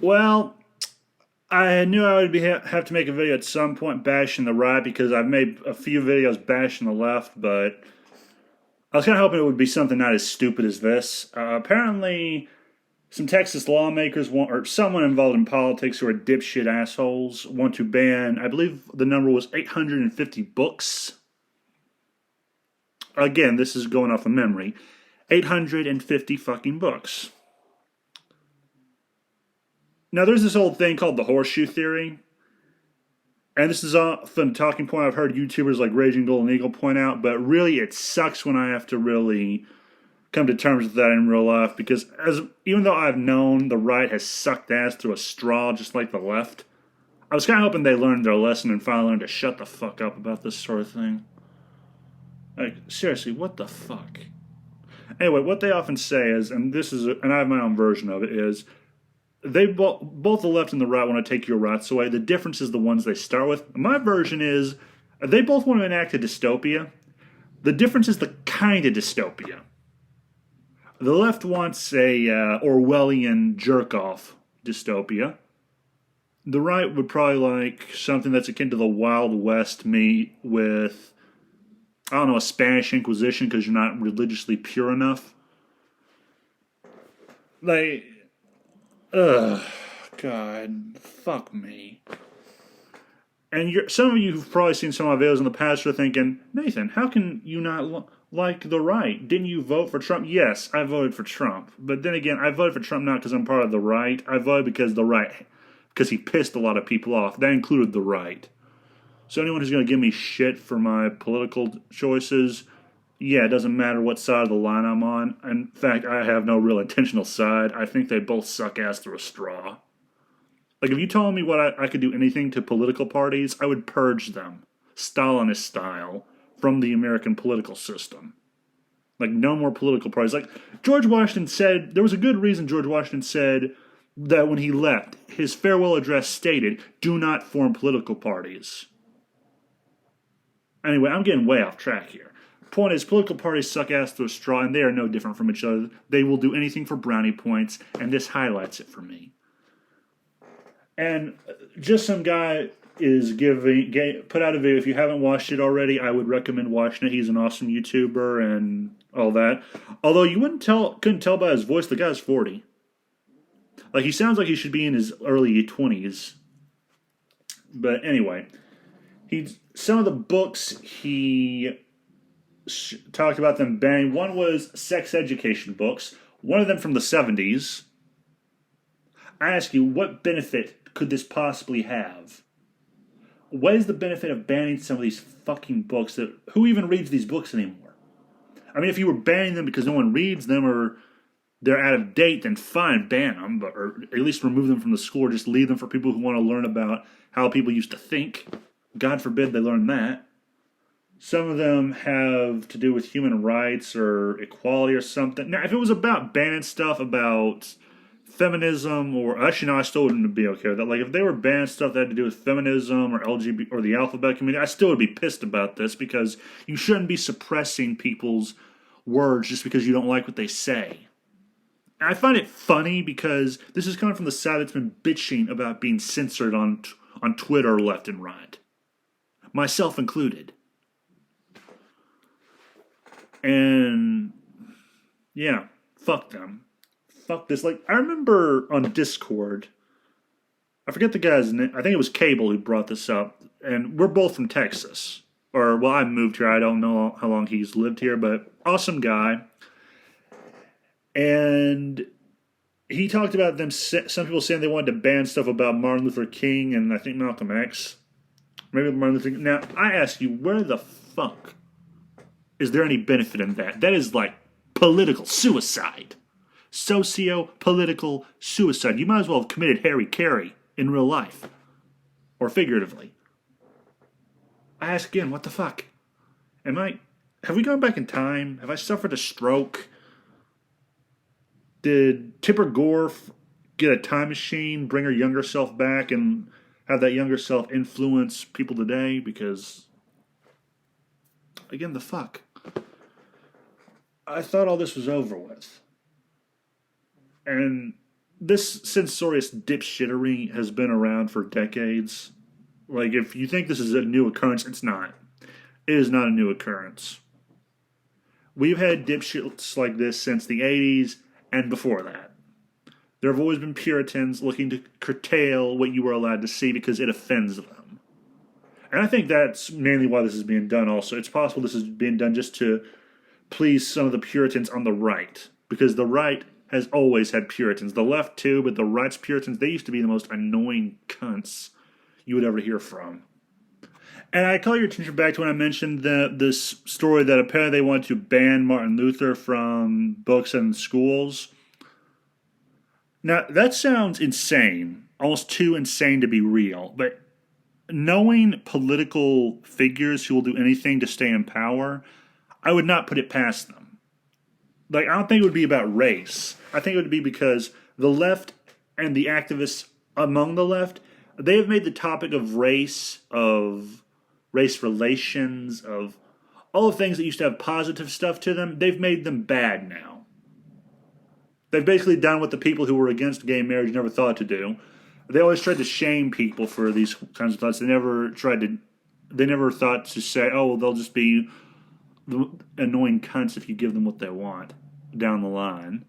Well, I knew I would have to make a video at some point bashing the right because I've made a few videos bashing the left, but I was kind of hoping it would be something not as stupid as this. Apparently, some Texas lawmakers want, or someone involved in politics who are dipshit assholes, want to ban, I believe the number was 850 books. Again, this is going off of memory. 850 fucking books. Now, there's this old thing called the horseshoe theory, and this is often a talking point I've heard YouTubers like Raging Golden Eagle point out, but really it sucks when I have to really come to terms with that in real life because even though I've known the right has sucked ass through a straw just like the left, I was kind of hoping they learned their lesson and finally learned to shut the fuck up about this sort of thing. Like, seriously, what the fuck? Anyway, what they often say is, and and I have my own version of it, is both the left and the right want to take your rights away. The difference is the ones they start with. My version is they both want to enact a dystopia. The difference is the kind of dystopia. The left wants a Orwellian jerk-off dystopia. The right would probably like something that's akin to the Wild West meet with, I don't know, a Spanish Inquisition because you're not religiously pure enough. Like, ugh, God, fuck me. And some of you who've probably seen some of my videos in the past are thinking, Nathan, how can you not like the right? Didn't you vote for Trump? Yes, I voted for Trump. But then again, I voted for Trump not because I'm part of the right. I voted because he pissed a lot of people off. That included the right. So anyone who's going to give me shit for my political choices, yeah, it doesn't matter what side of the line I'm on. In fact, I have no real intentional side. I think they both suck ass through a straw. Like, if you told me I could do anything to political parties, I would purge them, Stalinist style, from the American political system. Like, no more political parties. Like, George Washington said, there was a good reason George Washington said that when he left, his farewell address stated, do not form political parties. Anyway, I'm getting way off track here. Point is, political parties suck ass through a straw, and they are no different from each other. They will do anything for brownie points, and this highlights it for me. And just some guy is put out a video. If you haven't watched it already, I would recommend watching it. He's an awesome YouTuber and all that. Although you couldn't tell by his voice, the guy's 40. Like, he sounds like he should be in his early 20s. But anyway, some of the books he talked about them banning. One was sex education books. One of them from the 70s. I ask you, what benefit could this possibly have? What is the benefit of banning some of these fucking books? Who even reads these books anymore? I mean, if you were banning them because no one reads them or they're out of date, then fine, ban them, or at least remove them from the school, or just leave them for people who want to learn about how people used to think. God forbid they learn that. Some of them have to do with human rights or equality or something. Now, if it was about banning stuff about feminism, or actually, no, I still wouldn't be okay with that. Like, if they were banning stuff that had to do with feminism or LGBT or the alphabet community, I still would be pissed about this because you shouldn't be suppressing people's words just because you don't like what they say. And I find it funny because this is coming from the side that's been bitching about being censored on Twitter left and right, myself included. And yeah, fuck them. Fuck this. Like, I remember on Discord, I forget the guy's name. I think it was Cable who brought this up. And we're both from Texas. Or, well, I moved here. I don't know how long he's lived here, but awesome guy. And he talked about some people saying they wanted to ban stuff about Martin Luther King and I think Malcolm X. Maybe Martin Luther King. Now, I ask you, where the fuck is there any benefit in that? That is like political suicide. Socio-political suicide. You might as well have committed Harry Carey in real life. Or figuratively. I ask again, what the fuck? Have we gone back in time? Have I suffered a stroke? Did Tipper Gore get a time machine, bring her younger self back, and have that younger self influence people today? Because, again, the fuck. I thought all this was over with. And this censorious dipshittery has been around for decades. Like, if you think this is a new occurrence, it's not. It is not a new occurrence. We've had dipshits like this since the 80s and before that. There have always been Puritans looking to curtail what you were allowed to see because it offends them. And I think that's mainly why this is being done also. It's possible this is being done just to please some of the Puritans on the right. Because the right has always had Puritans. The left too, but the right's Puritans, they used to be the most annoying cunts you would ever hear from. And I call your attention back to when I mentioned this story that apparently they want to ban Martin Luther from books and schools. Now, that sounds insane, almost too insane to be real. But knowing political figures who will do anything to stay in power, I would not put it past them. Like, I don't think it would be about race. I think it would be because the left and the activists among the left, they have made the topic of race relations, of all the things that used to have positive stuff to them, they've made them bad now. They've basically done what the people who were against gay marriage never thought to do. They always tried to shame people for these kinds of thoughts. They never thought to say, oh, well, they'll just be annoying cunts if you give them what they want down the line.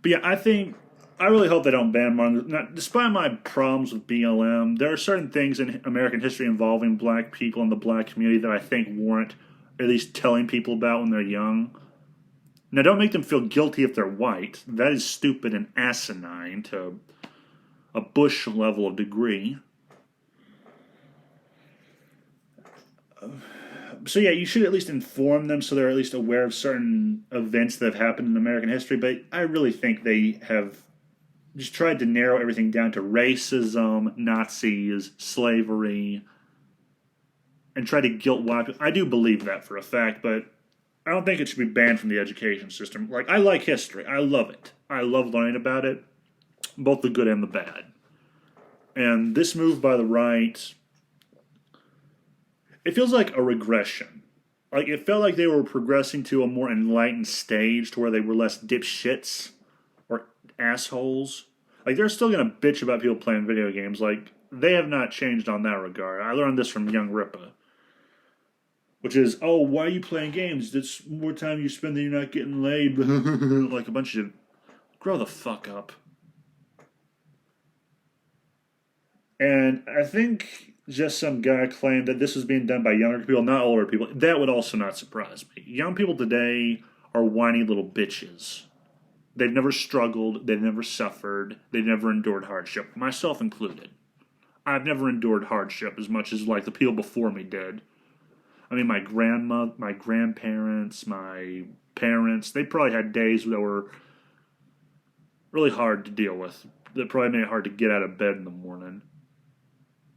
But yeah, I really hope they don't ban Martin. Now, despite my problems with BLM, there are certain things in American history involving black people and the black community that I think warrant at least telling people about when they're young. Now, don't make them feel guilty if they're white. That is stupid and asinine to a Bush level of degree. So yeah, you should at least inform them so they're at least aware of certain events that have happened in American history, but I really think they have just tried to narrow everything down to racism, Nazis, slavery, and try to guilt white people. I do believe that for a fact, but I don't think it should be banned from the education system. Like, I like history. I love it. I love learning about it, both the good and the bad. And this move by the right, it feels like a regression. Like, it felt like they were progressing to a more enlightened stage to where they were less dipshits or assholes. Like, they're still going to bitch about people playing video games. Like, they have not changed on that regard. I learned this from Young Ripa. Which is, oh, why are you playing games? That's more time you spend than you're not getting laid. Like a bunch of... Grow the fuck up. And I think just some guy claimed that this was being done by younger people, not older people. That would also not surprise me. Young people today are whiny little bitches. They've never struggled. They've never suffered. They've never endured hardship. Myself included. I've never endured hardship as much as like the people before me did. I mean, my grandma, my grandparents, my parents, they probably had days that were really hard to deal with. That probably made it hard to get out of bed in the morning.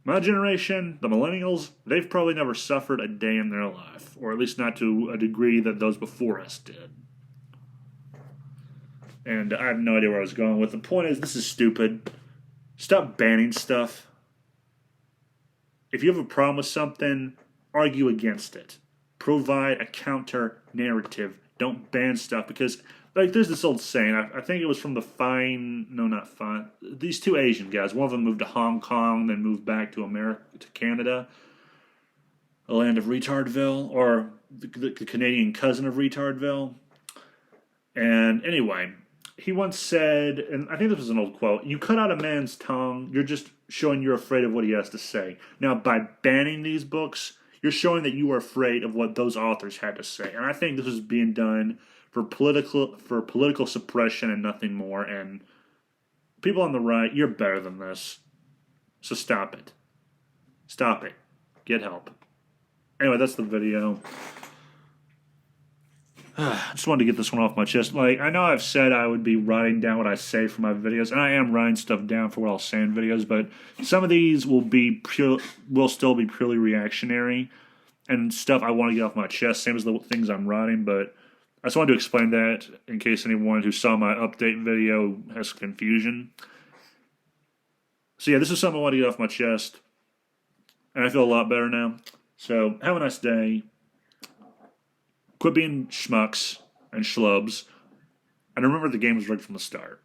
My generation, the millennials, they've probably never suffered a day in their life, or at least not to a degree that those before us did. And I have no idea where I was going with. The point is, this is stupid. Stop banning stuff. If you have a problem with something, argue against it. Provide a counter narrative. Don't ban stuff because, like, there's this old saying. I think it was from these two Asian guys. One of them moved to Hong Kong, then moved back to Canada, a land of retardville, or the Canadian cousin of retardville. And anyway, he once said, and I think this was an old quote, you cut out a man's tongue, you're just showing you're afraid of what he has to say. Now, by banning these books, you're showing that you are afraid of what those authors had to say. And I think this is being done for political suppression and nothing more. And people on the right, you're better than this. So stop it. Stop it. Get help. Anyway, that's the video. I just wanted to get this one off my chest. Like, I know I've said I would be writing down what I say for my videos, and I am writing stuff down for what I'll say in videos, but some of these will still be purely reactionary and stuff I want to get off my chest, same as the things I'm writing, but I just wanted to explain that in case anyone who saw my update video has confusion. So yeah, this is something I want to get off my chest, and I feel a lot better now. So, have a nice day. Quit being schmucks and schlubs. And remember, the game was rigged from the start.